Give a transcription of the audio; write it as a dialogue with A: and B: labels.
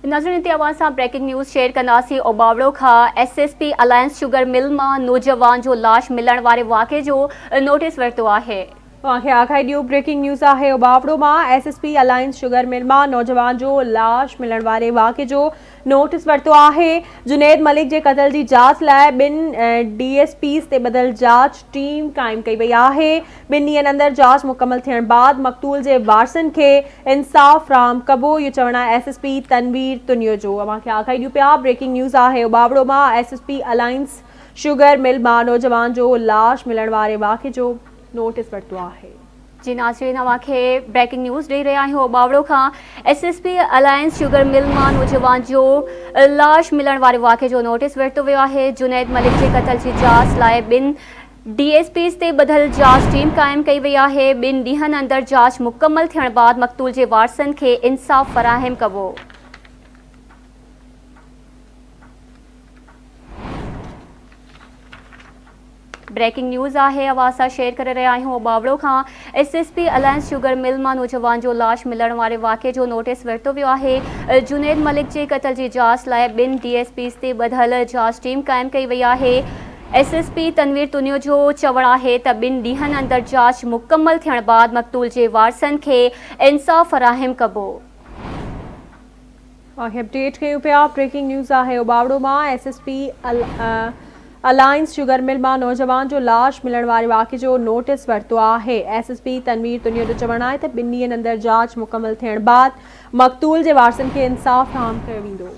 A: नाज़रीन तव्हां सां ब्रेकिंग न्यूज़ शेयर कंदासीं। ओबावड़ो खां SSP अलायंस शुगर मिल मां नौजवान जो लाश मिलण वारे वाक़े जो नोटिस वरितो आहे।
B: आखाई ॾियो ब्रेकिंग न्यूज़ आहे। ओबावड़ो मां SSP अलायंस शुगर मिल मां नौजवान जो लाश मिलण वारे वाक़े जो नोटिस वरितो आहे। जुनैद मलिक जे क़त्ल जी जांच लाइ ॿिनि DSPs ते ॿधल जांच टीम क़ाइमु कई वई आहे। ॿिनि ॾींहंनि अंदरि जांच मुकमल थियण बाद मक़तूल जे वारसनि खे इंसाफ़ फ़राहम कबो, इहो चवणु आहे SSP तनवीर तुनियो जो। अव्हांखे आखाई ॾियूं पिया ब्रेकिंग न्यूज़ आहे। ओबावड़ो मां SSP अलायंस शुगर मिल मां नौजवान जो लाश मिलण वारे वाक़े जो नोटिस वरितो आहे।
A: जी नाज़रीन अव्हांखे ब्रेकिंग न्यूज़ ॾेई रहिया आहियूं। ओबावड़ो खां SSP अलायंस शुगर मिल मां नौजवान जो लाश मिलण वारे वाक़े जो नोटिस वरितो वियो आहे। जुनैद मलिक जे क़त्ल जी जांच लाइ ॿिनि DSPs ते ॿधल जांच टीम क़ाइमु कई वई आहे। ॿिनि ॾींहंनि अंदरि जांच मुकमल थियण बाद मक़तूल जे वारसनि खे इंसाफ़ फ़राहम कबो। ब्रेकिंग न्यूज़ आहे अवां सां शेयर करे रहिया आहियूं। ओबावड़ो खां SSP अलायंस शुगर मिल मां नौजवान जो लाश मिलण वारे वाक़े जो नोटिस वरितो वियो आहे। जुनैद मलिक जे क़त्ल जी जांच लाइ ॿिनि DSPs ते ॿधल जांच टीम क़ाइमु कई वई आहे। SSP तनवीर तुनियो जो चवणु आहे त ॿिनि ॾींहंनि अंदरि जांच मुकमल थियण बाद मक़तूल जे वारसनि खे इंसाफ़ फ़राहम कबो।
B: अपडेट कयूं पिया ब्रेकिंग न्यूज़ आहे। ओबावड़ो मां SSP अलायंस शुगर मिल मां नौजवान जो लाश मिलण वारे वाक़े जो नोटिस वरितो आहे। SSP तनवीर तुनियो जो चवणु आहे त ॿिनि ॾींहंनि अंदरि जांच मुकमल थियण बाद मक़तूल जे वारसनि खे इंसाफ़ फ़राहम कयो वेंदो।